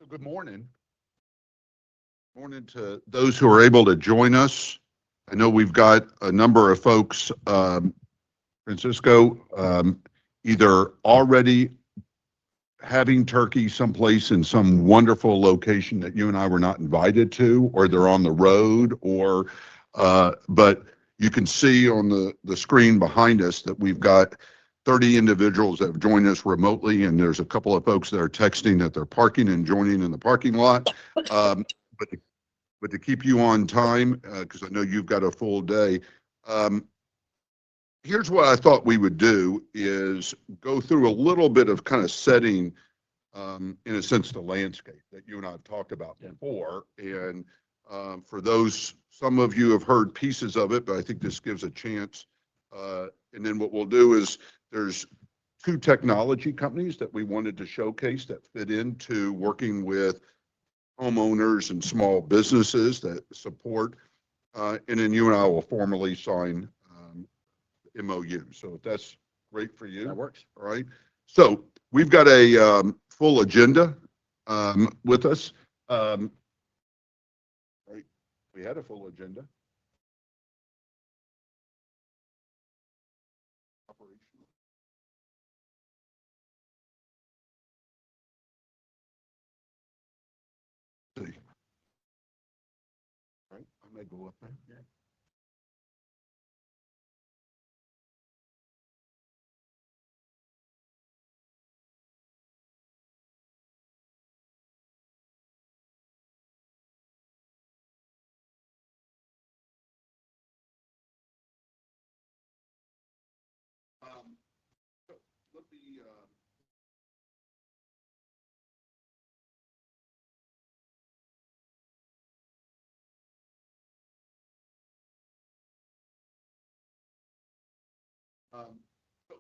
Good morning. Morning to those who are able to join us. I know we've got a number of folks, Francisco, either already having turkey someplace in some wonderful location that you and I were not invited to, or they're on the road, but you can see on the screen behind us that we've got 30 individuals that have joined us remotely, and there's a couple of folks that are texting that they're parking and joining in the parking lot. But to keep you on time, because I know you've got a full day, here's what I thought we would do is go through a little bit of kind of setting, in a sense, the landscape that you and I have talked about before. And for those, some of you have heard pieces of it, but I think this gives a chance. And then what we'll do is there's two technology companies that we wanted to showcase that fit into working with homeowners and small businesses that support. And then you and I will formally sign MOU. So if that's great for you. That works. All right. So we've got a full agenda with us. Right. We had a full agenda. Right. I may go up there. Yeah. So let me, so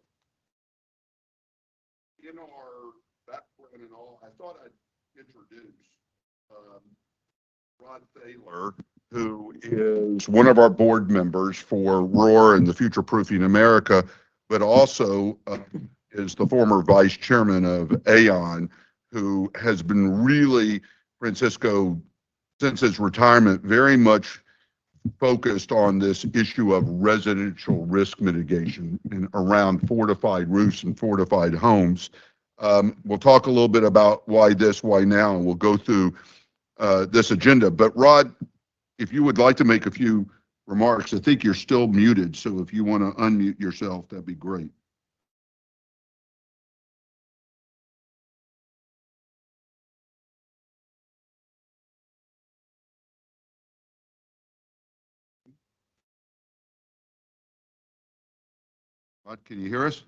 in our background and all, I thought I'd introduce Rod Thaler, who is one of our board members for ROAR and the Future Proofing America, but also is the former vice chairman of Aon, who has been really, Francisco, since his retirement, very much focused on this issue of residential risk mitigation and around fortified roofs and fortified homes. We'll talk a little bit about why this, why now, and we'll go through this agenda. But Rod, if you would like to make a few remarks, I think you're still muted. So if you want to unmute yourself, that'd be great. Rod, can you hear us?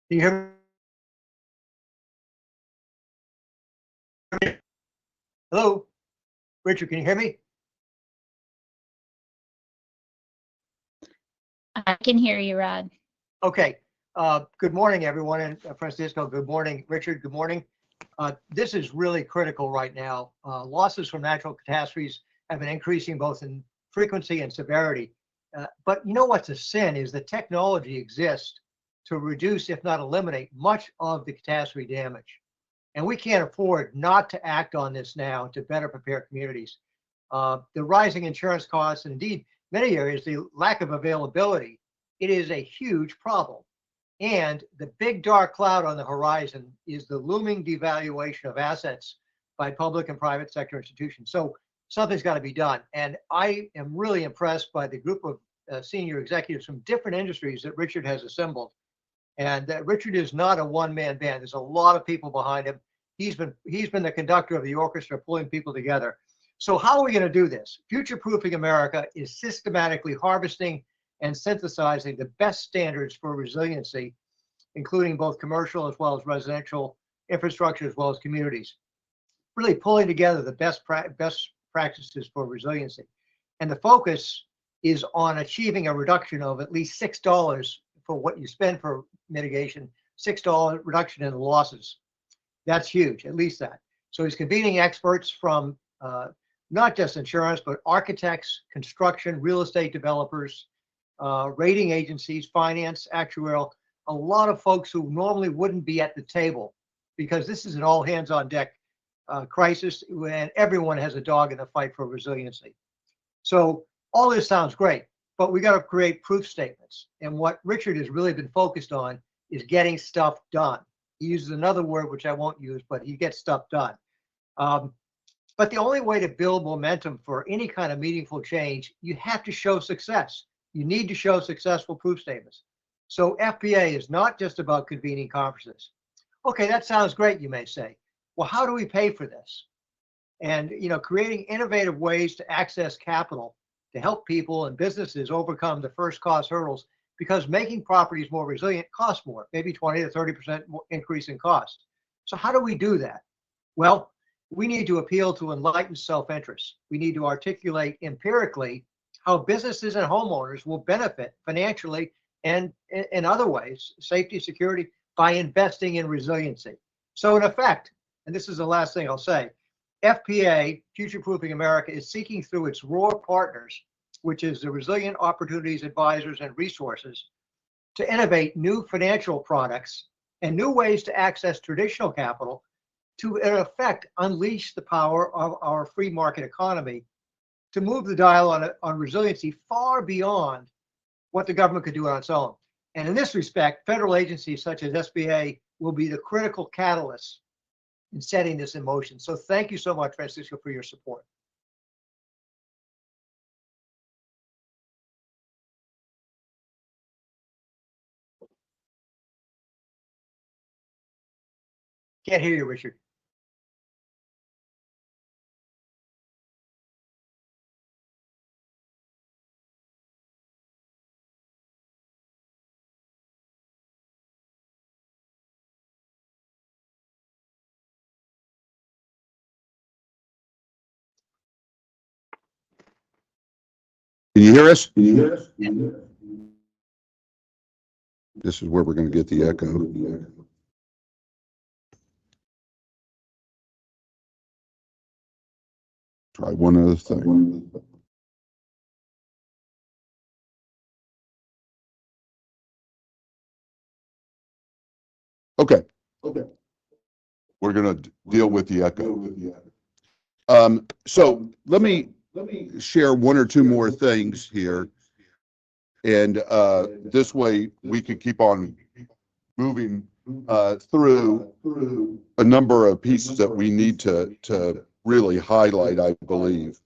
Can you hear me? Hello? Richard, can you hear me? I can hear you, Rod. Okay. Good morning, everyone. And Francisco, good morning. Richard, good morning. This is really critical right now. Losses from natural catastrophes have been increasing both in frequency and severity. But you know what's a sin is that technology exists to reduce, if not eliminate, much of the catastrophe damage. And we can't afford not to act on this now to better prepare communities. The rising insurance costs, and indeed, many areas, the lack of availability, it is a huge problem. And the big dark cloud on the horizon is the looming devaluation of assets by public and private sector institutions. So something's got to be done. And I am really impressed by the group of senior executives from different industries that Richard has assembled. And Richard is not a one-man band. There's a lot of people behind him. He's been the conductor of the orchestra, pulling people together. So how are we going to do this? Future-proofing America is systematically harvesting and synthesizing the best standards for resiliency, including both commercial as well as residential infrastructure, as well as communities. Really pulling together the best practices for resiliency. And the focus is on achieving a reduction of at least $6 for what you spend for mitigation, $6 reduction in the losses. That's huge, at least that. So he's convening experts from not just insurance, but architects, construction, real estate developers, rating agencies, finance, actuarial, a lot of folks who normally wouldn't be at the table, because this is an all hands on deck crisis and everyone has a dog in the fight for resiliency. So all this sounds great, but we got to create proof statements. And what Richard has really been focused on is getting stuff done. He uses another word, which I won't use, but he gets stuff done. But the only way to build momentum for any kind of meaningful change, you have to show success. You need to show successful proof statements. So FPA is not just about convening conferences. Okay, that sounds great, you may say. Well, how do we pay for this? And creating innovative ways to access capital to help people and businesses overcome the first cost hurdles, because making properties more resilient costs more, maybe 20 to 30% increase in cost. So how do we do that? Well, we need to appeal to enlightened self-interest. We need to articulate empirically how businesses and homeowners will benefit financially and in other ways, safety, security, by investing in resiliency. So in effect, and this is the last thing I'll say, FPA, Future Proofing America, is seeking through its ROAR partners, which is the Resilient Opportunities Advisors and Resources, to innovate new financial products and new ways to access traditional capital to, in effect, unleash the power of our free market economy to move the dial on resiliency far beyond what the government could do on its own. And in this respect, federal agencies such as SBA will be the critical catalyst in setting this in motion. So thank you so much, Francisco, for your support. Can't hear you, Richard. Can you hear us? This is where we're going to get the echo. Try one other thing. Okay. We're going to deal with the echo. So let me share one or two more things here. And this way we can keep on moving through a number of pieces that we need to really highlight, I believe.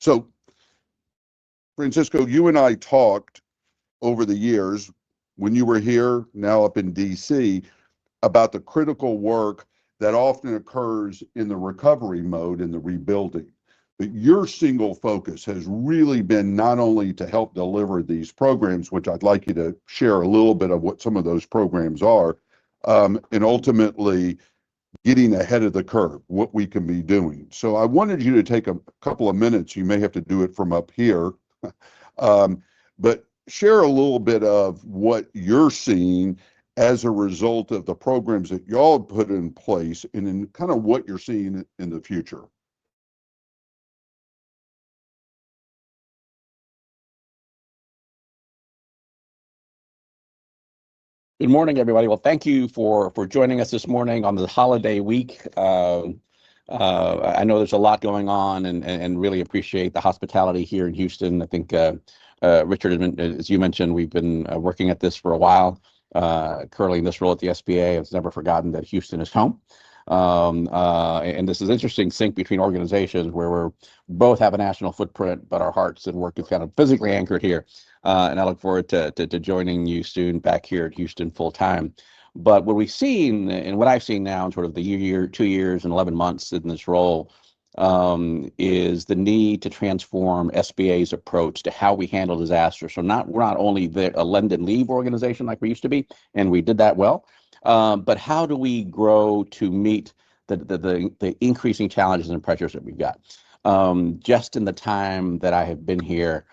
So, Francisco, you and I talked over the years when you were here, now up in DC, about the critical work that often occurs in the recovery mode in the rebuilding. But your single focus has really been not only to help deliver these programs, which I'd like you to share a little bit of what some of those programs are, and ultimately getting ahead of the curve, what we can be doing. So I wanted you to take a couple of minutes. You may have to do it from up here, but share a little bit of what you're seeing as a result of the programs that y'all put in place and in kind of what you're seeing in the future. Good morning, everybody. Well, thank you for joining us this morning on the holiday week. I know there's a lot going on, and really appreciate the hospitality here in Houston. I think Richard, as you mentioned, we've been working at this for a while. Currently in this role at the SBA, I've never forgotten that Houston is home. And this is interesting sync between organizations where we're both have a national footprint, but our hearts and work is kind of physically anchored here. And I look forward to joining you soon back here at Houston full time. But what we've seen, and what I've seen now in sort of the 2 years and 11 months in this role, is the need to transform SBA's approach to how we handle disasters. So we're not only a lend and leave organization like we used to be, and we did that well, but how do we grow to meet the increasing challenges and pressures that we've got? Just in the time that I have been here,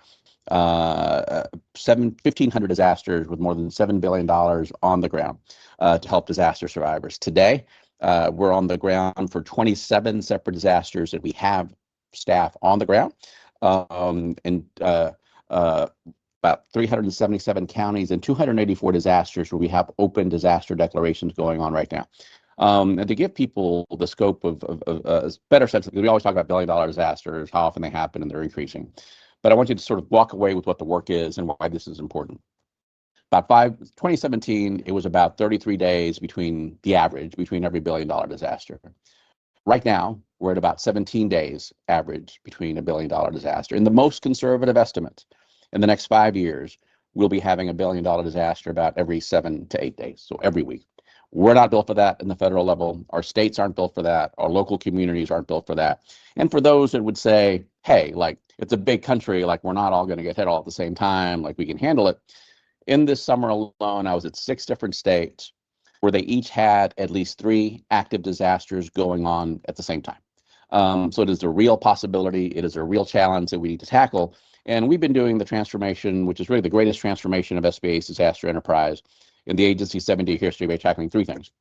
1,500 disasters with more than $7 billion on the ground to help disaster survivors. Today, we're on the ground for 27 separate disasters, and we have staff on the ground and about 377 counties and 284 disasters where we have open disaster declarations going on right now. And to give people the scope of a better sense, because we always talk about billion-dollar disasters, how often they happen, and they're increasing. But I want you to sort of walk away with what the work is and why this is important. 2017, it was about 33 days between the average between every billion-dollar disaster. Right now, we're at about 17 days average between a billion-dollar disaster. In the most conservative estimates, in the next 5 years, we'll be having a billion-dollar disaster about every 7 to 8 days, so every week. We're not built for that in the federal level. Our states aren't built for that. Our local communities aren't built for that. And for those that would say, hey, like, it's a big country, like, we're not all going to get hit all at the same time, like, we can handle it. In this summer alone, I was at 6 different states where they each had at least 3 active disasters going on at the same time. So it is a real possibility. It is a real challenge that we need to tackle. And we've been doing the transformation, which is really the greatest transformation of SBA's disaster enterprise in the agency's 70-year history by tackling 3 things.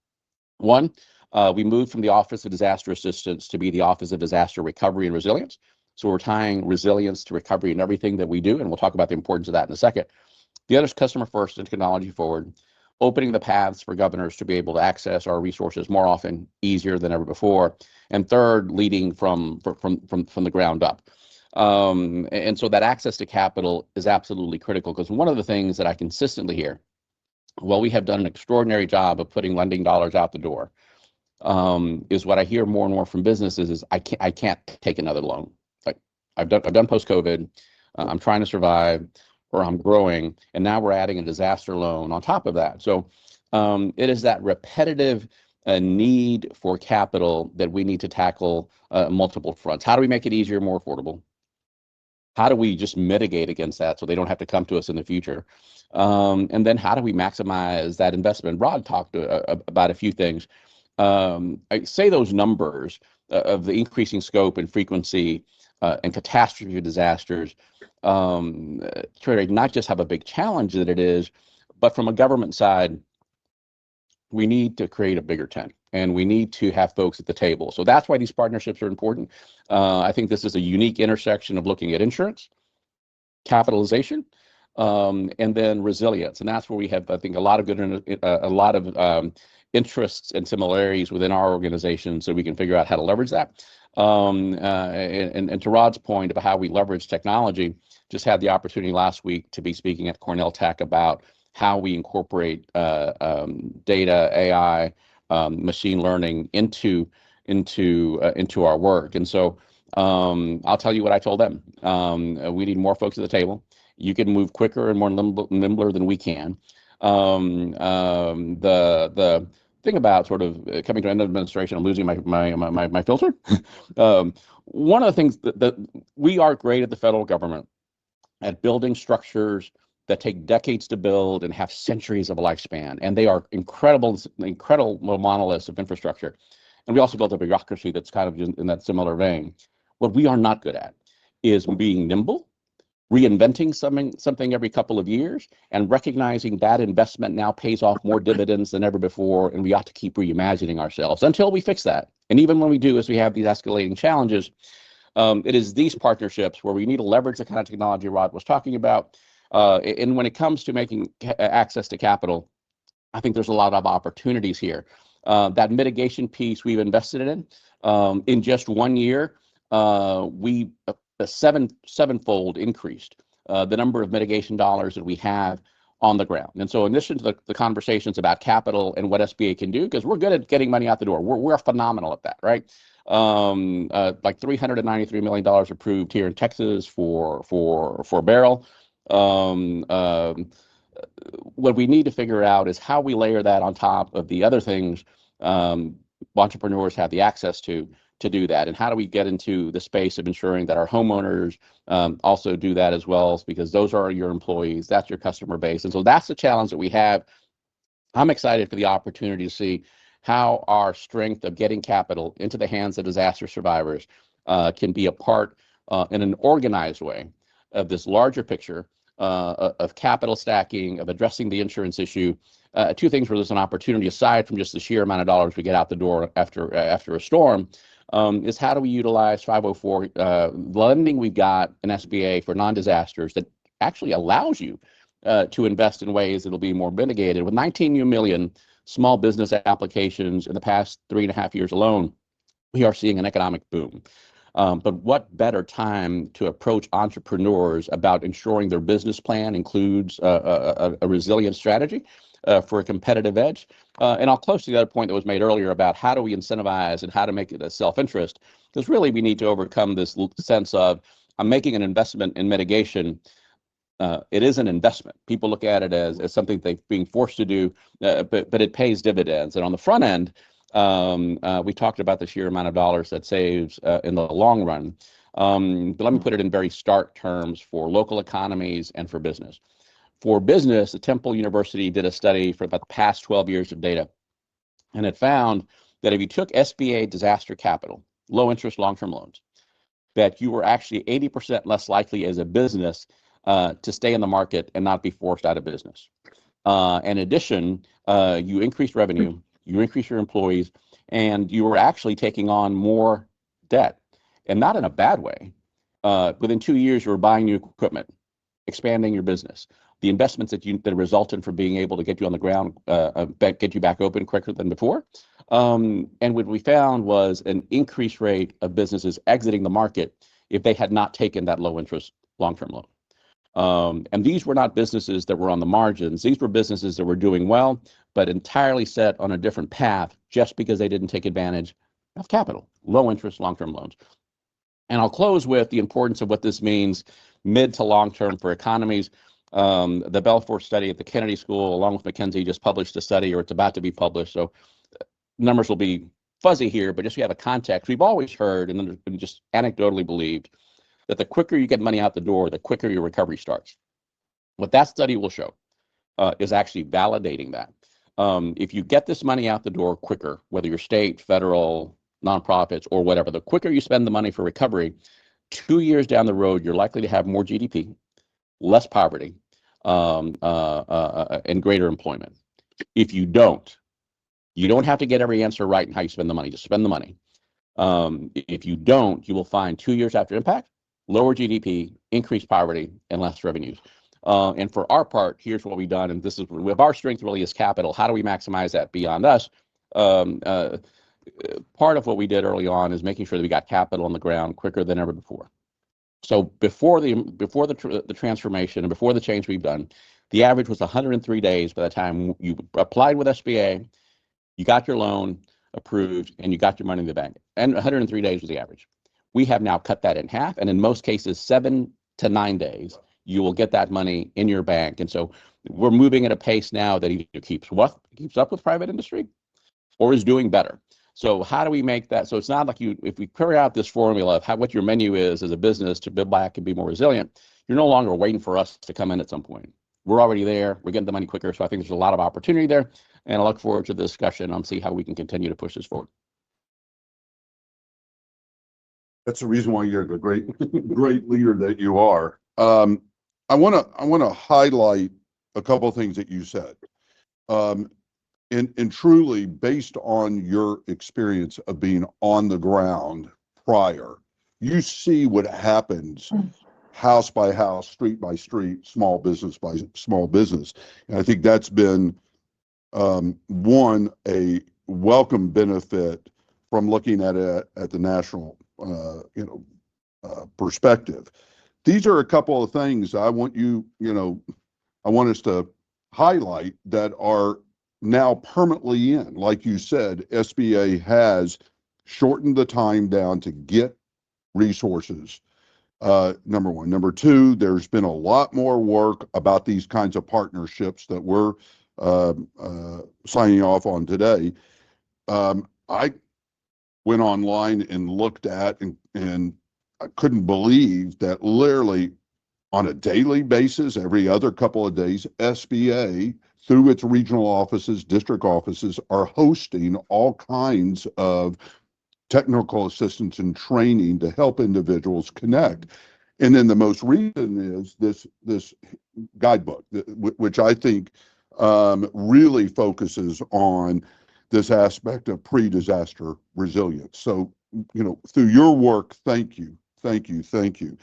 One, we moved from the Office of Disaster Assistance to be the Office of Disaster Recovery and Resilience. So we're tying resilience to recovery in everything that we do, and we'll talk about the importance of that in a second. The other is customer first and technology forward, opening the paths for governors to be able to access our resources more often, easier than ever before. And third, leading from the ground up. And so that access to capital is absolutely critical, because one of the things that I consistently hear, well, we have done an extraordinary job of putting lending dollars out the door, is what I hear more and more from businesses is I can't take another loan. Like I've done post-COVID, I'm trying to survive, or I'm growing, and now we're adding a disaster loan on top of that. So it is that repetitive need for capital that we need to tackle multiple fronts. How do we make it easier, more affordable? How do we just mitigate against that so they don't have to come to us in the future? And then how do we maximize that investment? Rod talked about a few things. I say those numbers of the increasing scope and frequency and catastrophe disasters not just have a big challenge that it is, but from a government side, we need to create a bigger tent and we need to have folks at the table. So that's why these partnerships are important. I think this is a unique intersection of looking at insurance, capitalization, and then resilience. And that's where we have, I think, a lot of interests and similarities within our organization, so we can figure out how to leverage that. And to Rod's point about how we leverage technology, just had the opportunity last week to be speaking at Cornell Tech about how we incorporate data, AI, machine learning into our work. And so I'll tell you what I told them. We need more folks at the table. You can move quicker and more nimbler than we can. The thing about sort of coming to an end of administration, I'm losing my filter. One of the things that we are great at the federal government at building structures that take decades to build and have centuries of a lifespan, and they are incredible monoliths of infrastructure. And we also built a bureaucracy that's kind of in that similar vein. What we are not good at is being nimble, reinventing something every couple of years, and recognizing that investment now pays off more dividends than ever before, and we ought to keep reimagining ourselves until we fix that. And even when we do, as we have these escalating challenges, it is these partnerships where we need to leverage the kind of technology Rod was talking about. And when it comes to making access to capital, I think there's a lot of opportunities here. That mitigation piece we've invested in just 1 year, we sevenfold increased the number of mitigation dollars that we have on the ground. And so in addition to the conversations about capital and what SBA can do, because we're good at getting money out the door, we're phenomenal at that, right? Like $393 million approved here in Texas for Barrel. What we need to figure out is how we layer that on top of the other things entrepreneurs have the access to do that, and how do we get into the space of ensuring that our homeowners also do that as well, because those are your employees, that's your customer base. And so that's the challenge that we have. I'm excited for the opportunity to see how our strength of getting capital into the hands of disaster survivors can be a part in an organized way of this larger picture of capital stacking, of addressing the insurance issue. 2 things where there's an opportunity aside from just the sheer amount of dollars we get out the door after a storm. is how do we utilize 504 lending we've got in SBA for non-disasters that actually allows you to invest in ways that'll be more mitigated. With 19 million small business applications in the past 3.5 years alone, we are seeing an economic boom. But what better time to approach entrepreneurs about ensuring their business plan includes a resilient strategy for a competitive edge? And I'll close to the other point that was made earlier about how do we incentivize and how to make it a self-interest, because really we need to overcome this sense of I'm making an investment in mitigation. It is an investment. People look at it as something they're being forced to do, but it pays dividends. And on the front end, we talked about the sheer amount of dollars that saves in the long run. But let me put it in very stark terms for local economies and for business. For business, the Temple University did a study for about the past 12 years of data, and it found that if you took SBA disaster capital, low interest long-term loans, that you were actually 80% less likely as a business to stay in the market and not be forced out of business. In addition, you increase revenue, you increase your employees, and you were actually taking on more debt, and not in a bad way. Within 2 years, you were buying new equipment, expanding your business. The investments that resulted from being able to get you on the ground, get you back open quicker than before. And what we found was an increased rate of businesses exiting the market if they had not taken that low interest long-term loan. And these were not businesses that were on the margins. These were businesses that were doing well, but entirely set on a different path just because they didn't take advantage of capital, low interest long-term loans. And I'll close with the importance of what this means mid to long term for economies. The Belfort study at the Kennedy School, along with McKinsey, just published a study, or it's about to be published. So numbers will be fuzzy here, but just so you have a context, we've always heard and just anecdotally believed that the quicker you get money out the door, the quicker your recovery starts. What that study will show is actually validating that. If you get this money out the door quicker, whether you're state, federal, nonprofits, or whatever, the quicker you spend the money for recovery, 2 years down the road, you're likely to have more GDP, less poverty, and greater employment. If you don't have to get every answer right in how you spend the money. Just spend the money. If you don't, you will find 2 years after impact, lower GDP, increased poverty, and less revenues. And for our part, here's what we've done, and this is with our strength really is capital. How do we maximize that beyond us? Part of what we did early on is making sure that we got capital on the ground quicker than ever before. So before the transformation and before the change we've done, the average was 103 days by the time you applied with SBA, you got your loan approved, and you got your money in the bank. And 103 days was the average. We have now cut that in half, and in most cases, 7 to 9 days, you will get that money in your bank. And so we're moving at a pace now that either keeps up with private industry or is doing better. So how do we make that? So it's not like if we carry out this formula of what your menu is as a business to build back and be more resilient, you're no longer waiting for us to come in at some point. We're already there. We're getting the money quicker. So I think there's a lot of opportunity there. And I look forward to the discussion on see how we can continue to push this forward. That's the reason why you're the great leader that you are. I want to highlight a couple of things that you said. And truly, based on your experience of being on the ground prior, you see what happens house by house, street by street, small business by small business. And I think that's been a welcome benefit from looking at it at the national perspective. These are a couple of things I want I want us to highlight that are now permanently in. Like you said, SBA has shortened the time down to get resources. Number one. Number two, there's been a lot more work about these kinds of partnerships that we're signing off on today. I went online and looked at and I couldn't believe that literally on a daily basis, every other couple of days, SBA, through its regional offices, district offices, are hosting all kinds of technical assistance and training to help individuals connect. And then the most recent is this guidebook, which I think really focuses on this aspect of pre-disaster resilience. So through your work, thank you, thank you, thank you.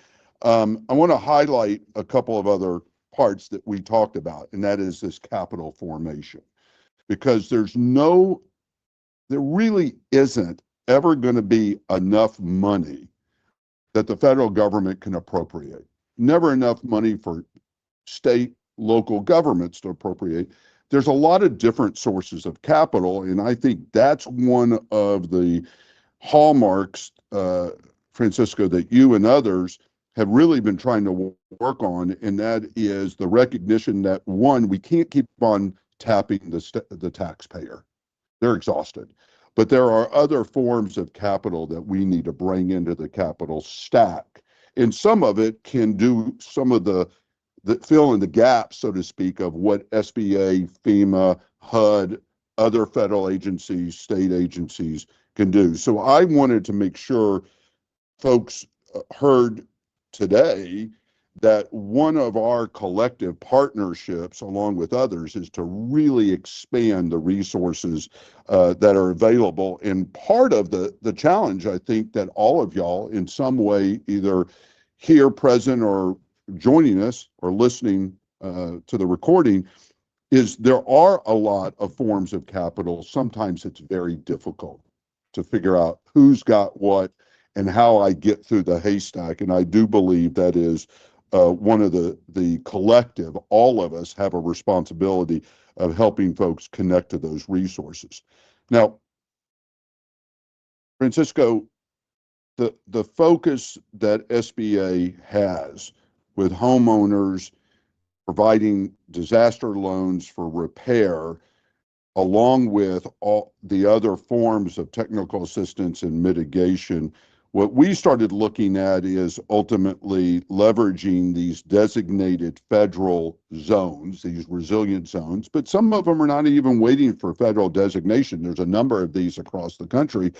I want to highlight a couple of other parts that we talked about, and that is this capital formation, because there really isn't ever going to be enough money that the federal government can appropriate. Never enough money for state, local governments to appropriate. There's a lot of different sources of capital, and I think that's one of the hallmarks, Francisco, that you and others have really been trying to work on, and that is the recognition that, one, we can't keep on tapping the taxpayer. They're exhausted. But there are other forms of capital that we need to bring into the capital stack. And some of it can do some of the fill in the gaps, so to speak, of what SBA, FEMA, HUD, other federal agencies, state agencies can do. So I wanted to make sure folks heard today that one of our collective partnerships, along with others, is to really expand the resources that are available. And part of the challenge, I think, that all of y'all in some way, either here present or joining us or listening to the recording, is there are a lot of forms of capital. Sometimes it's very difficult to figure out who's got what and how I get through the haystack. And I do believe that is one of the collective, all of us have a responsibility of helping folks connect to those resources. Now, Francisco, the focus that SBA has with homeowners providing disaster loans for repair, along with all the other forms of technical assistance and mitigation, what we started looking at is ultimately leveraging these designated federal zones, these resilient zones, but some of them are not even waiting for federal designation. There's a number of these across the country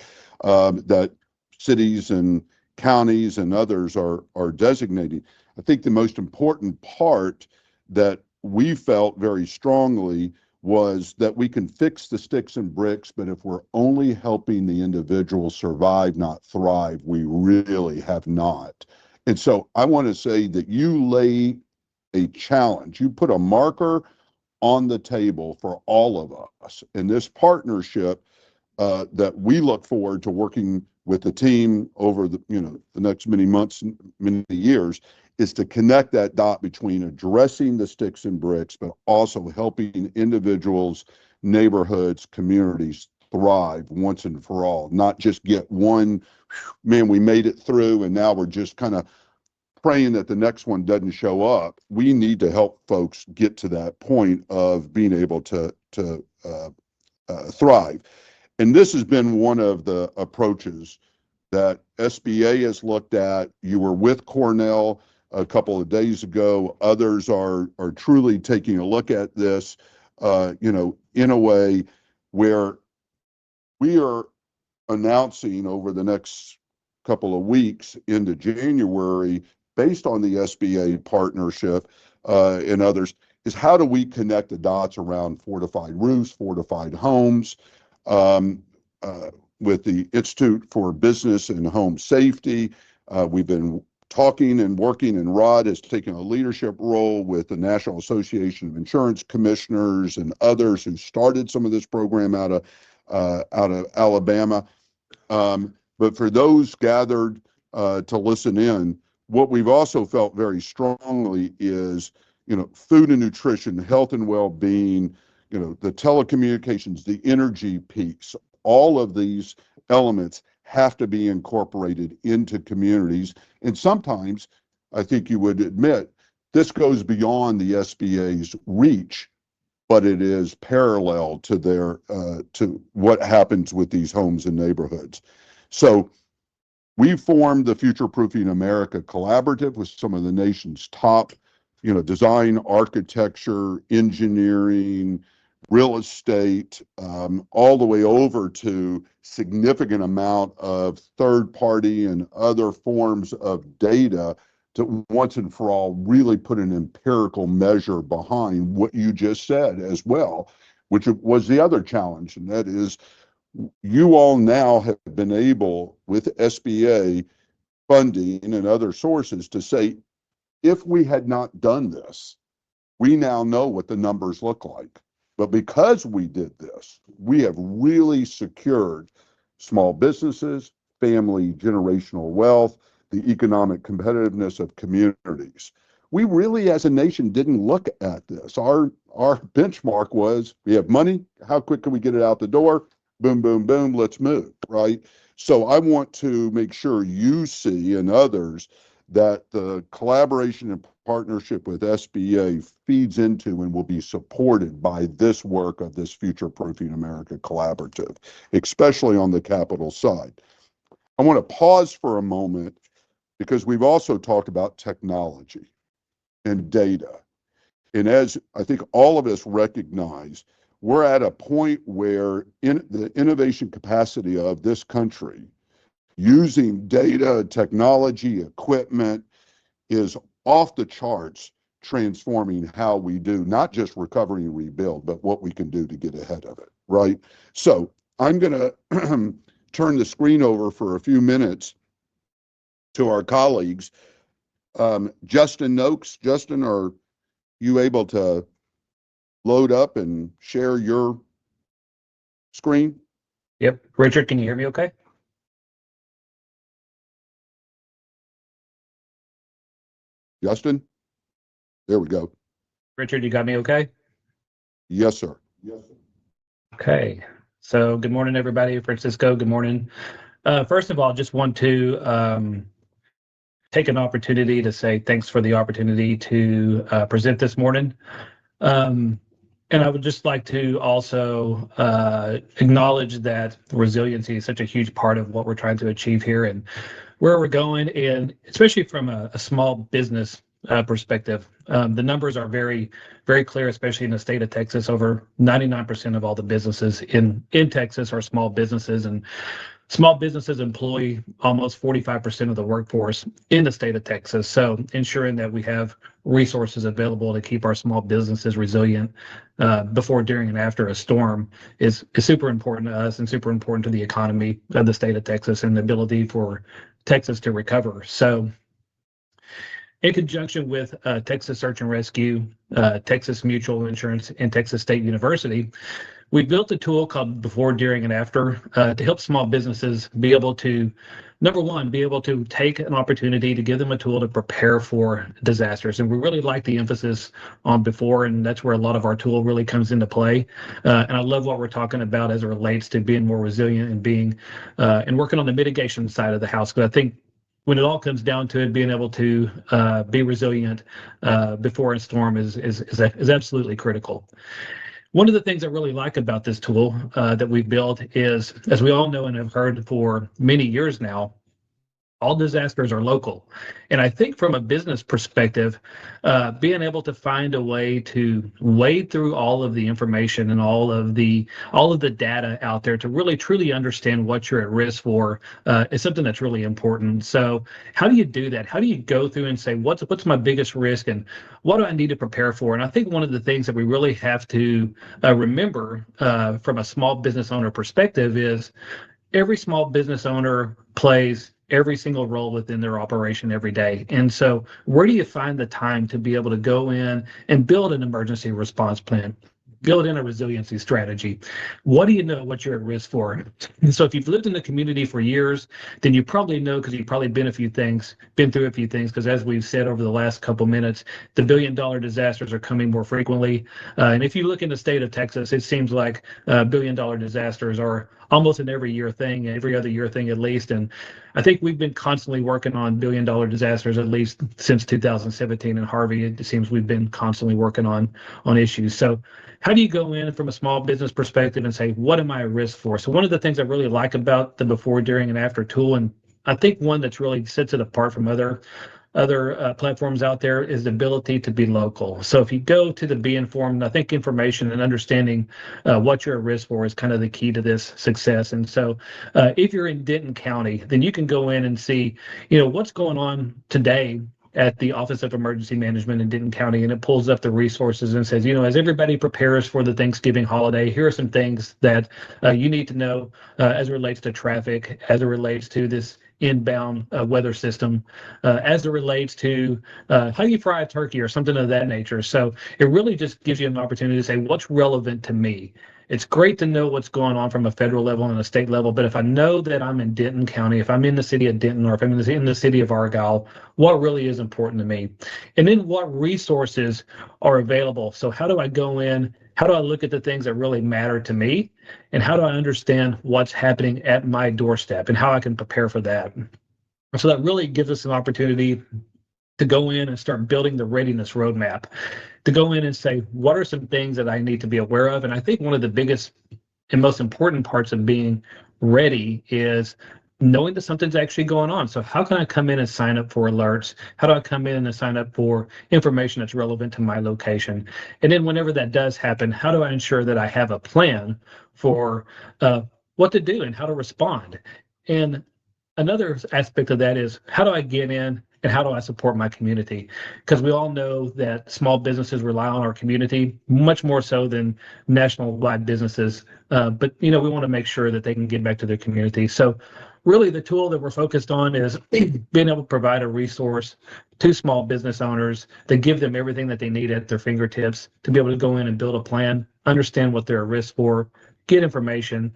that cities and counties and others are designating. I think the most important part that we felt very strongly was that we can fix the sticks and bricks, but if we're only helping the individual survive, not thrive, we really have not. And so I want to say that you lay a challenge, you put a marker on the table for all of us in this partnership that we look forward to working with the team over the next many months, many years, is to connect that dot between addressing the sticks and bricks, but also helping individuals, neighborhoods, communities thrive once and for all, not just get one, man, we made it through and now we're just kind of praying that the next one doesn't show up. We need to help folks get to that point of being able to thrive. And this has been one of the approaches that SBA has looked at. You were with Cornell a couple of days ago. Others are truly taking a look at this, in a way where we are announcing over the next couple of weeks into January, based on the SBA partnership and others, is how do we connect the dots around fortified roofs, fortified homes, with the Institute for Business and Home Safety. We've been talking and working, and Rod has taken a leadership role with the National Association of Insurance Commissioners and others who started some of this program out of Alabama. But for those gathered to listen in, what we've also felt very strongly is, food and nutrition, health and well-being, the telecommunications, the energy piece, all of these elements have to be incorporated into communities. And sometimes, I think you would admit, this goes beyond the SBA's reach, but it is parallel to to what happens with these homes and neighborhoods. So we formed the Future Proofing America Collaborative with some of the nation's top, design, architecture, engineering, real estate, all the way over to significant amount of third-party and other forms of data to once and for all really put an empirical measure behind what you just said as well, which was the other challenge, and that is you all now have been able, with SBA funding and other sources, to say, if we had not done this, we now know what the numbers look like. But because we did this, we have really secured small businesses, family generational wealth, the economic competitiveness of communities. We really, as a nation, didn't look at this. Our benchmark was, we have money, how quick can we get it out the door? Boom, boom, boom, let's move, right? So I want to make sure you see, and others, that the collaboration and partnership with SBA feeds into and will be supported by this work of this Future Proofing America collaborative, especially on the capital side. I want to pause for a moment because we've also talked about technology and data. And as I think all of us recognize, we're at a point where in the innovation capacity of this country, using data, technology, equipment, is off the charts, transforming how we do not just recovery and rebuild, but what we can do to get ahead of it, right? So I'm going to turn the screen over for a few minutes to our colleagues. Justin Noakes. Justin, are you able to load up and share your screen? Yep. Richard, can you hear me okay? Justin? There we go. Richard, you got me okay? Yes, sir. Yes, sir. Okay. So good morning, everybody. Francisco, good morning. First of all, just want to take an opportunity to say thanks for the opportunity to present this morning. And I would just like to also acknowledge that resiliency is such a huge part of what we're trying to achieve here and where we're going, and especially from a small business perspective. The numbers are very, very clear, especially in the state of Texas. Over 99% of all the businesses in Texas are small businesses, and small businesses employ almost 45% of the workforce in the state of Texas. So ensuring that we have resources available to keep our small businesses resilient before, during, and after a storm is super important to us and super important to the economy of the state of Texas and the ability for Texas to recover. So in conjunction with Texas Search and Rescue, Texas Mutual Insurance, and Texas State University, we built a tool called Before, During, and After to help small businesses be able to, number one, be able to take an opportunity to give them a tool to prepare for disasters. And we really like the emphasis on before, and that's where a lot of our tool really comes into play. And I love what we're talking about as it relates to being more resilient and being and working on the mitigation side of the house. Because I think when it all comes down to it, being able to be resilient before a storm is absolutely critical. One of the things I really like about this tool that we've built is, as we all know and have heard for many years now, all disasters are local. And I think from a business perspective, being able to find a way to wade through all of the information and all of the data out there to really truly understand what you're at risk for is something that's really important. So how do you do that? How do you go through and say, what's my biggest risk and what do I need to prepare for? And I think one of the things that we really have to remember from a small business owner perspective is every small business owner plays every single role within their operation every day. And so where do you find the time to be able to go in and build an emergency response plan? Build in a resiliency strategy. What do you know what you're at risk for? And so if you've lived in the community for years, then you probably know, because you've probably been through a few things, because as we've said over the last couple minutes, the billion-dollar disasters are coming more frequently. And if you look in the state of Texas, it seems like billion-dollar disasters are almost an every year thing, every other year thing at least. And I think we've been constantly working on billion-dollar disasters at least since 2017 and Harvey. It seems we've been constantly working on issues. So how do you go in from a small business perspective and say, what am I at risk for? So one of the things I really like about the Before, During, and After tool, and I think one that's really sets it apart from other platforms out there, is the ability to be local. So if you go to the Be Informed, I think information and understanding what you're at risk for is kind of the key to this success. And so if you're in Denton County, then you can go in and see, what's going on today at the Office of Emergency Management in Denton County, and it pulls up the resources and says, as everybody prepares for the Thanksgiving holiday, here are some things that you need to know as it relates to traffic, as it relates to this inbound weather system, as it relates to how you fry a turkey or something of that nature. So it really just gives you an opportunity to say, what's relevant to me? It's great to know what's going on from a federal level and a state level, but if I know that I'm in Denton County, if I'm in the city of Denton, or if I'm in the city of Argyle, what really is important to me? And then what resources are available? So how do I go in? How do I look at the things that really matter to me? And how do I understand what's happening at my doorstep and how I can prepare for that? So that really gives us an opportunity to go in and start building the readiness roadmap, to go in and say, what are some things that I need to be aware of? And I think one of the biggest and most important parts of being ready is knowing that something's actually going on. So how can I come in and sign up for alerts? How do I come in and sign up for information that's relevant to my location? And then whenever that does happen, how do I ensure that I have a plan for what to do and how to respond? And another aspect of that is, how do I get in and how do I support my community? Because we all know that small businesses rely on our community much more so than national-wide businesses. But we want to make sure that they can get back to their community. So really the tool that we're focused on is being able to provide a resource to small business owners that give them everything that they need at their fingertips to be able to go in and build a plan, understand what they're at risk for, get information,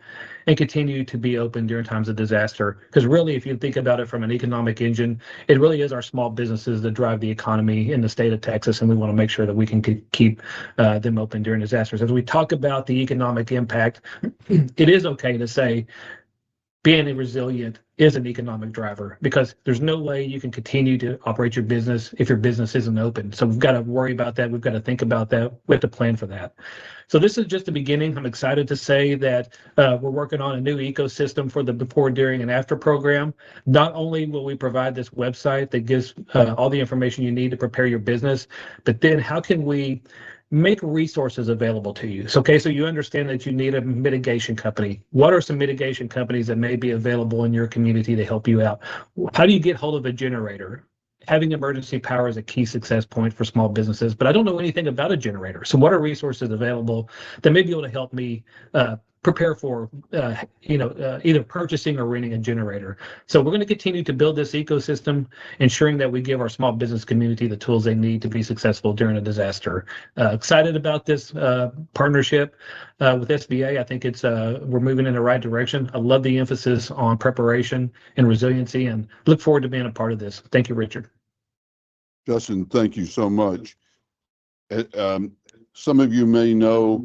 and continue to be open during times of disaster. Because really, if you think about it from an economic engine, it really is our small businesses that drive the economy in the state of Texas, and we want to make sure that we can keep them open during disasters. As we talk about the economic impact, it is okay to say being resilient is an economic driver, because there's no way you can continue to operate your business if your business isn't open. So we've got to worry about that. We've got to think about that. We have to plan for that. So this is just the beginning. I'm excited to say that we're working on a new ecosystem for the before, during, and after program. Not only will we provide this website that gives all the information you need to prepare your business, but then how can we make resources available to you? So you understand that you need a mitigation company. What are some mitigation companies that may be available in your community to help you out? How do you get hold of a generator? Having emergency power is a key success point for small businesses, but I don't know anything about a generator. So what are resources available that may be able to help me prepare for either purchasing or renting a generator? So we're going to continue to build this ecosystem, ensuring that we give our small business community the tools they need to be successful during a disaster. Excited about this partnership with SBA. I think we're moving in the right direction. I love the emphasis on preparation and resiliency, and look forward to being a part of this. Thank you, Richard. Justin, thank you so much. Some of you may know,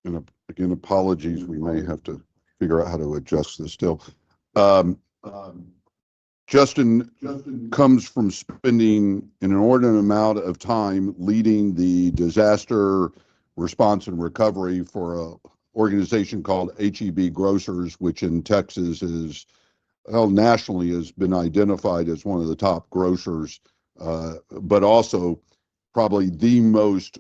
and again, apologies, we may have to figure out how to adjust this still. Justin comes from spending an inordinate amount of time leading the disaster response and recovery for an organization called HEB Grocers, which in Texas is, nationally has been identified as one of the top grocers, but also probably the most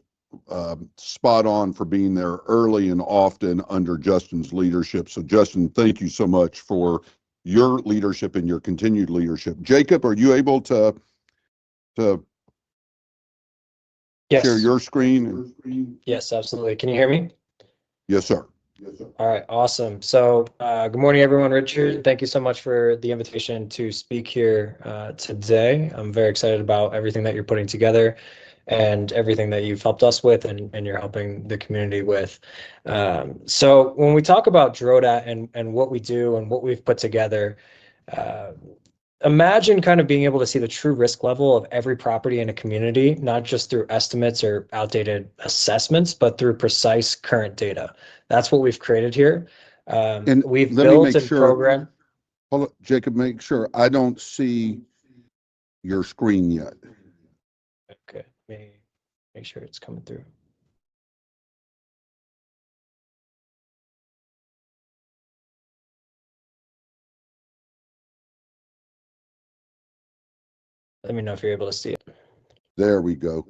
spot on for being there early and often under Justin's leadership. So Justin, thank you so much for your leadership and your continued leadership. Jacob, are you able to Yes. share your screen? Yes, absolutely. Can you hear me? Yes, sir. All right, awesome. So good morning, everyone. Richard, thank you so much for the invitation to speak here today. I'm very excited about everything that you're putting together and everything that you've helped us with and you're helping the community with. So when we talk about DRODAT and what we do and what we've put together, imagine kind of being able to see the true risk level of every property in a community, not just through estimates or outdated assessments, but through precise current data. That's what we've created here. And we've let me built make a sure- program. Hold on, Jacob, make sure I don't see your screen yet. Okay, let me make sure it's coming through. Let me know if you're able to see it. There we go.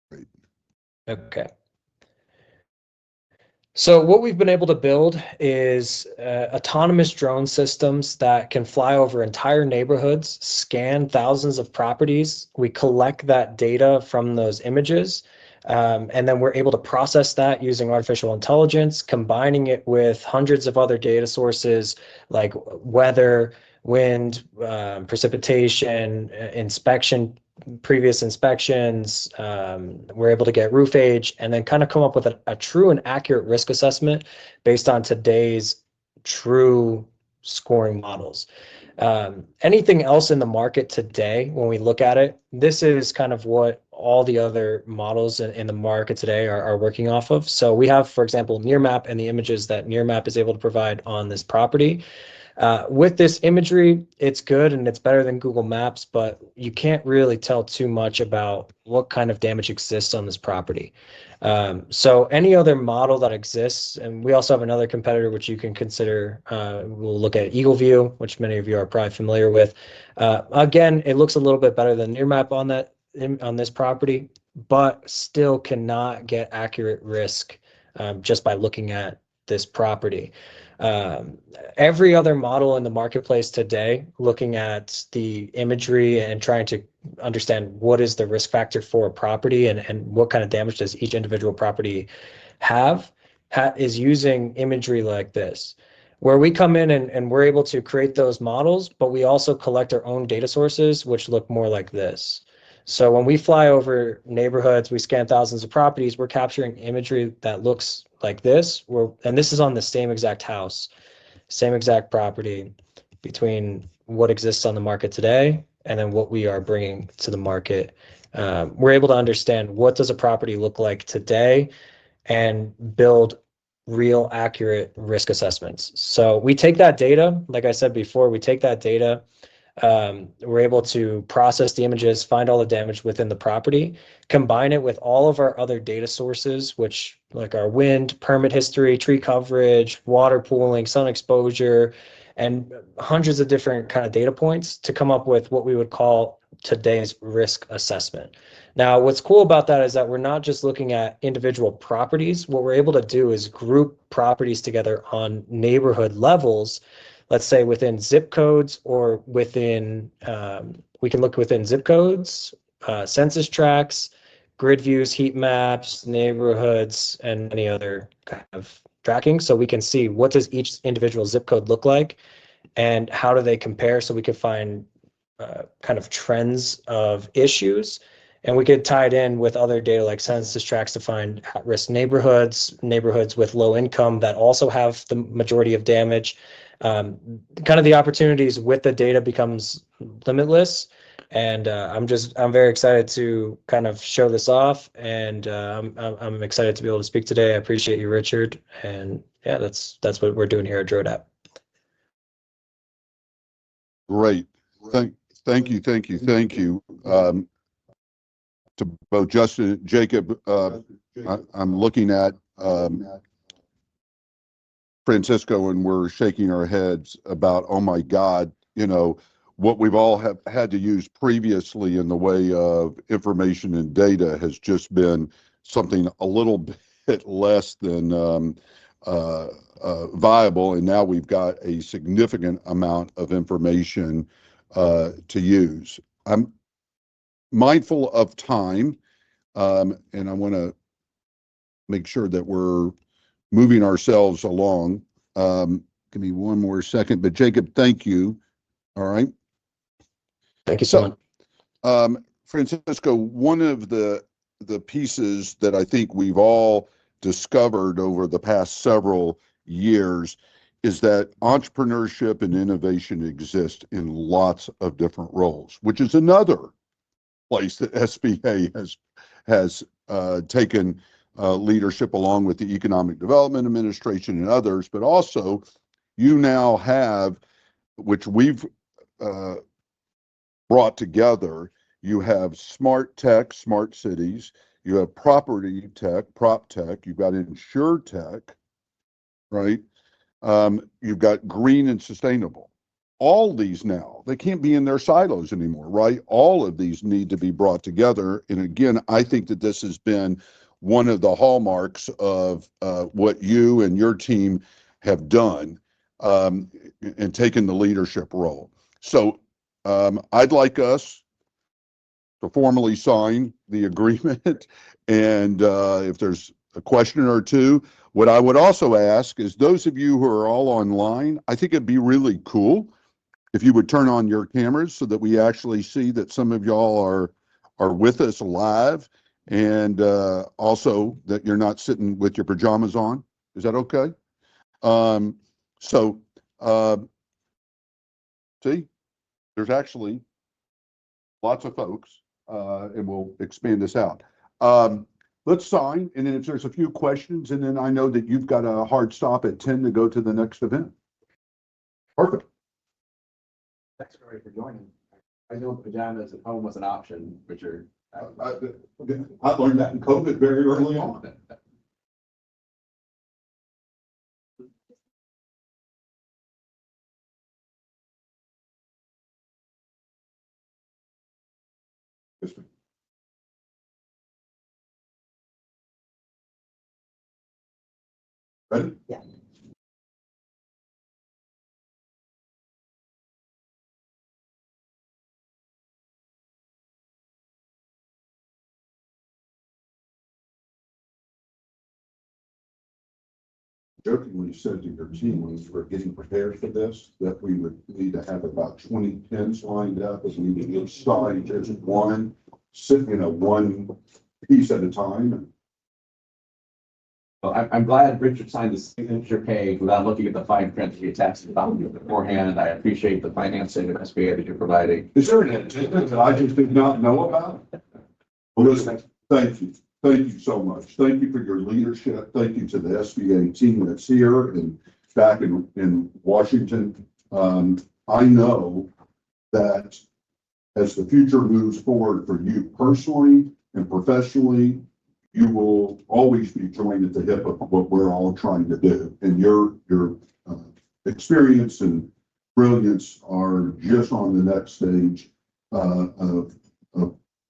Great. Okay. So what we've been able to build is autonomous drone systems that can fly over entire neighborhoods, scan thousands of properties. We collect that data from those images, and then we're able to process that using artificial intelligence, combining it with hundreds of other data sources like weather, wind, precipitation, inspection, previous inspections. We're able to get roof age and then kind of come up with a true and accurate risk assessment based on today's true scoring models. Anything else in the market today, when we look at it, this is kind of what all the other models in the market today are working off of. So we have, for example, Nearmap and the images that Nearmap is able to provide on this property. With this imagery, it's good and it's better than Google Maps, but you can't really tell too much about what kind of damage exists on this property. So any other model that exists, and we also have another competitor which you can consider, we'll look at Eagle View, which many of you are probably familiar with. Again, it looks a little bit better than Nearmap on this property, but still cannot get accurate risk just by looking at this property. Every other model in the marketplace today, looking at the imagery and trying to understand what is the risk factor for a property and what kind of damage does each individual property have, is using imagery like this, where we come in and we're able to create those models, but we also collect our own data sources, which look more like this. So when we fly over neighborhoods, we scan thousands of properties, we're capturing imagery that looks like this. And this is on the same exact house, same exact property, between what exists on the market today and then what we are bringing to the market. We're able to understand what does a property look like today and build real accurate risk assessments. So we take that data, like I said before, we take that data, we're able to process the images, find all the damage within the property, combine it with all of our other data sources, which like our wind, permit history, tree coverage, water pooling, sun exposure, and hundreds of different kind of data points to come up with what we would call today's risk assessment. Now, what's cool about that is that we're not just looking at individual properties. What we're able to do is group properties together on neighborhood levels, let's say within zip codes or within, we can look within zip codes, census tracts, grid views, heat maps, neighborhoods, and many other kind of tracking. So we can see what does each individual zip code look like and how do they compare, so we can find kind of trends of issues. And we could tie it in with other data like census tracts to find at-risk neighborhoods, neighborhoods with low income that also have the majority of damage. Kind of the opportunities with the data becomes limitless. And I'm very excited to kind of show this off. And I'm excited to be able to speak today. I appreciate you, Richard. And yeah, that's what we're doing here at DRODAP. Great. Thank you. To both Justin and Jacob, I'm looking at Francisco and we're shaking our heads about, oh my God, what we've all have had to use previously in the way of information and data has just been something a little bit less than viable. And now we've got a significant amount of information to use. I'm mindful of time, and I want to make sure that we're moving ourselves along. Give me one more second, but Jacob, thank you. All right. Thank you so much. Francisco, one of the pieces that I think we've all discovered over the past several years is that entrepreneurship and innovation exist in lots of different roles, which is another place that SBA has taken leadership along with the Economic Development Administration and others, but also you now have, which we've brought together, you have smart tech, smart cities, you have property tech, prop tech, you've got insure tech, right? You've got green and sustainable. All these now, they can't be in their silos anymore, right? All of these need to be brought together. And again, I think that this has been one of the hallmarks of what you and your team have done and taken the leadership role. So I'd like us to formally sign the agreement. And if there's a question or two, what I would also ask is those of you who are all online, I think it'd be really cool if you would turn on your cameras so that we actually see that some of y'all are with us live, and also that you're not sitting with your pajamas on. Is that okay? So see, there's actually lots of folks, and we'll expand this out. Let's sign, and then if there's a few questions, and then I know that you've got a hard stop at 10 to go to the next event. Perfect. Thanks everybody for joining. I know pajamas at home was an option, Richard. I learned that in COVID very early on. Yes, ma'am. Ready? Yeah. Jokingly said to your team when we were getting prepared for this, that we would need to have about 20 pins lined up as we need to sign just one piece at a time. Well, I'm glad Richard signed the signature page without looking at the fine print he attached to the document beforehand. I appreciate the financing of SBA that you're providing. Is there an agenda that I just did not know about? Well, listen, thank you. Thank you so much. Thank you for your leadership. Thank you to the SBA team that's here and back in Washington. I know that as the future moves forward for you personally and professionally, you will always be joined at the hip of what we're all trying to do. And your experience and brilliance are just on the next stage of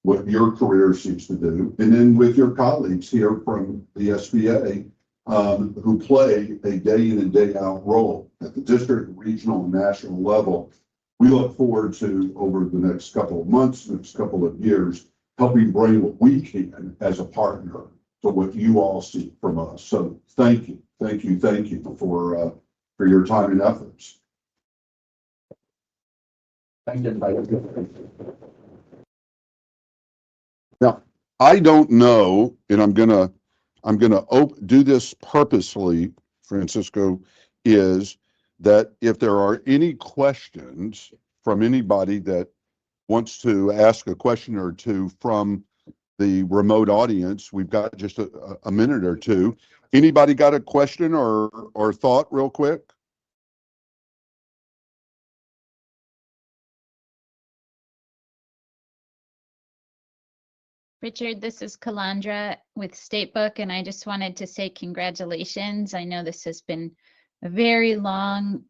what your career seeks to do. And then with your colleagues here from the SBA, who play a day in and day out role at the district, regional, and national level, we look forward to, over the next couple of months, next couple of years, helping bring what we can as a partner to what you all seek from us. So thank you, thank you, thank you for your time and efforts. Thank you, everybody. Now, I don't know, and I'm gonna do this purposely, Francisco, is that if there are any questions from anybody that wants to ask a question or two from the remote audience, we've got just a minute or two. Anybody got a question or thought real quick? Richard, this is Kalandra with Statebook, and I just wanted to say congratulations. I know this has been a very long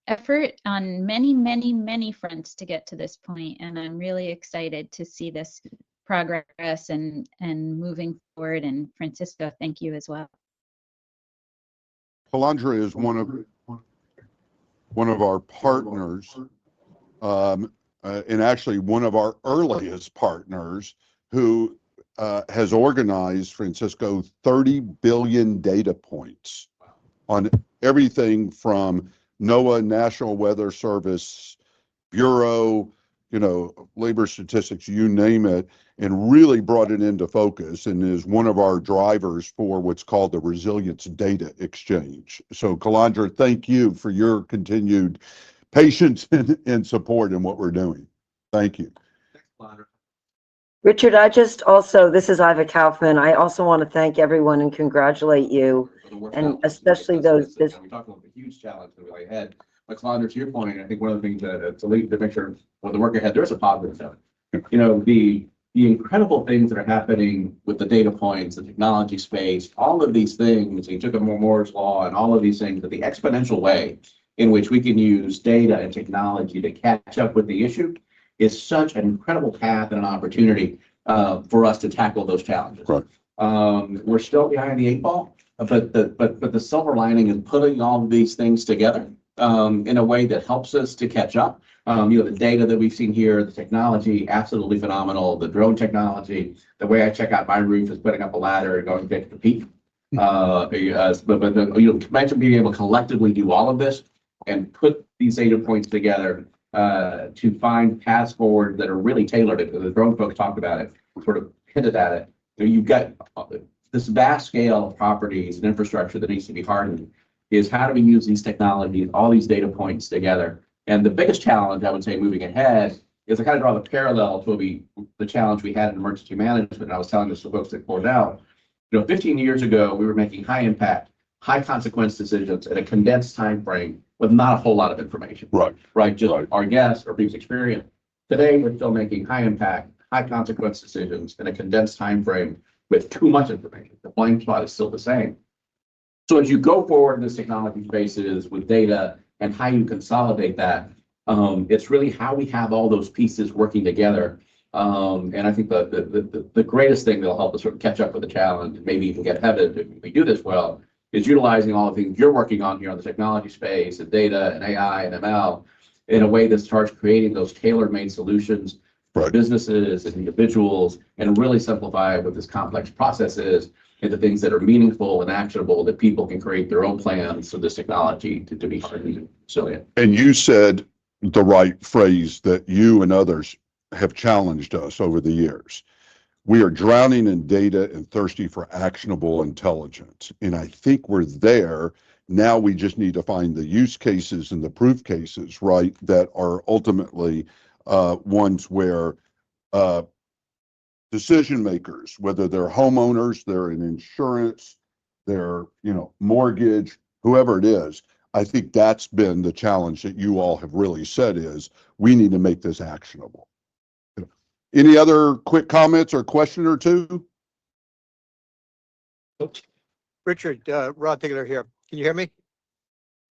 effort on many fronts to get to this point, and I'm really excited to see this progress and moving forward. And Francisco, thank you as well. Kalandra is one of our partners, and actually one of our earliest partners, who has organized, Francisco, 30 billion data points on everything from NOAA, National Weather Service, Bureau, labor statistics, you name it, and really brought it into focus and is one of our drivers for what's called the Resilience Data Exchange. So Kalandra, thank you for your continued patience and support in what we're doing. Thank you. Thanks, Kalandra. Richard, this is Iva Kaufman. I also want to thank everyone and congratulate you, and especially those. We talked about the huge challenge that we lay ahead. But Kalandra, to your point, I think one of the things to make sure with the work ahead, there's a positive note. The incredible things that are happening with the data points, the technology space, all of these things, you took a Moore's law and all of these things, but the exponential way in which we can use data and technology to catch up with the issue is such an incredible path and an opportunity for us to tackle those challenges. Right. We're still behind the 8 ball, but the silver lining is putting all of these things together in a way that helps us to catch up. The data that we've seen here, the technology, absolutely phenomenal. The drone technology, the way I check out my roof is putting up a ladder and going to get to the peak. Imagine being able to collectively do all of this and put these data points together to find paths forward that are really tailored. The drone folks talked about it, sort of hinted at it. You've got this vast scale of properties and infrastructure that needs to be hardened. Is how do we use these technologies, all these data points together? And the biggest challenge, I would say, moving ahead, is I kind of draw the parallel to the challenge we had in emergency management. And I was telling this to folks at Cornell. 15 years ago, we were making high impact, high consequence decisions in a condensed time frame with not a whole lot of information. Right. Just our guess or previous experience. Today, we're still making high impact, high consequence decisions in a condensed time frame with too much information. The blind spot is still the same. So as you go forward in this technology spaces with data and how you consolidate that, it's really how we have all those pieces working together. And I think the greatest thing that'll help us sort of catch up with the challenge, and maybe even get ahead of it if we do this well, is utilizing all the things you're working on here on the technology space and data and AI and ML in a way that starts creating those tailor-made solutions for businesses and individuals, and really simplify what this complex process is into things that are meaningful and actionable that people can create their own plans for this technology to be hardened and resilient. And you said the right phrase that you and others have challenged us over the years. We are drowning in data and thirsty for actionable intelligence. And I think we're there. Now we just need to find the use cases and the proof cases, right, that are ultimately ones where decision makers, whether they're homeowners, they're in insurance, they're, mortgage, whoever it is, I think that's been the challenge that you all have really said is we need to make this actionable. Any other quick comments or question or two? Richard, Rod Tickler here. Can you hear me?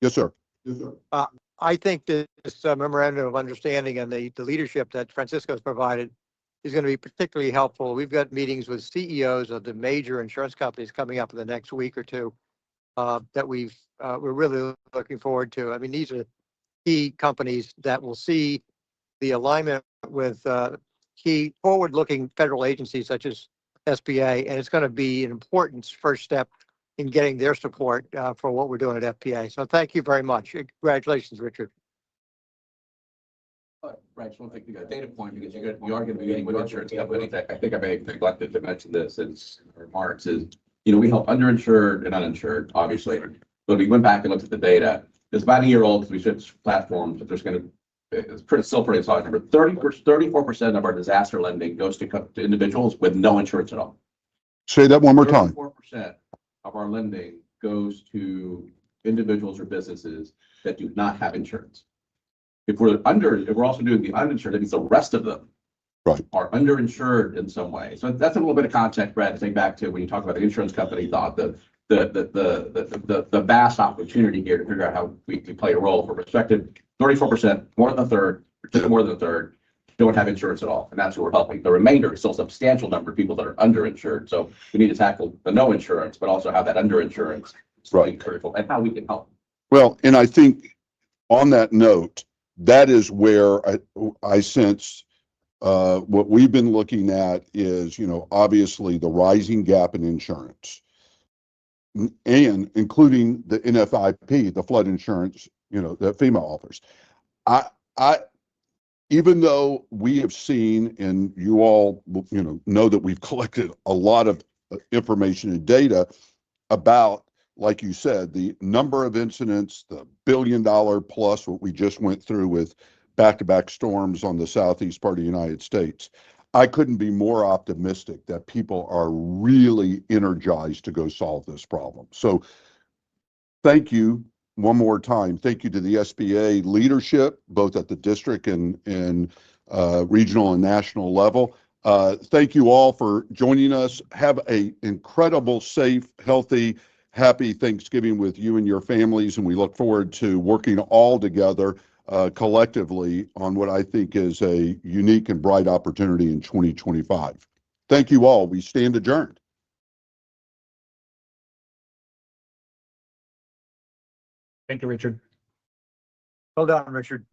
Yes, sir. I think this memorandum of understanding and the leadership that Francisco's provided is going to be particularly helpful. We've got meetings with CEOs of the major insurance companies coming up in the next week or two that we're really looking forward to. I mean, these are key companies that will see the alignment with key forward-looking federal agencies such as SBA, and it's going to be an important first step in getting their support for what we're doing at FPA. So thank you very much. Congratulations, Richard. Right, just want to take the data point because you are going to be meeting with insurance companies. I think I may have neglected to mention this in remarks is, we help underinsured and uninsured, obviously. But we went back and looked at the data. It's about a year old because we switched platforms, but it's still pretty solid number. 34% of our disaster lending goes to individuals with no insurance at all. Say that one more time. 34% of our lending goes to individuals or businesses that do not have insurance. If we're also doing the uninsured, that means the rest of them are underinsured in some way. So that's a little bit of context, Brad, to take back to when you talk about the insurance company thought, the vast opportunity here to figure out how we can play a role for perspective. 34%, more than a third, just more than a third, don't have insurance at all. And that's what we're helping. The remainder is still a substantial number of people that are underinsured. So we need to tackle the no insurance, but also how that underinsurance is really critical and how we can help. Well, and I think on that note, that is where I sense what we've been looking at is, obviously the rising gap in insurance and including the NFIP, the flood insurance, that FEMA offers. Even though we have seen, and you all, know that we've collected a lot of information and data about, like you said, the number of incidents, the $1 billion plus what we just went through with back-to-back storms on the southeast part of the United States. I couldn't be more optimistic that people are really energized to go solve this problem. So thank you one more time. Thank you to the SBA leadership, both at the district and regional and national level. Thank you all for joining us. Have an incredible, safe, healthy, happy Thanksgiving with you and your families, and we look forward to working all together collectively on what I think is a unique and bright opportunity in 2025. Thank you all. We stand adjourned. Thank you, Richard. Well done, Richard.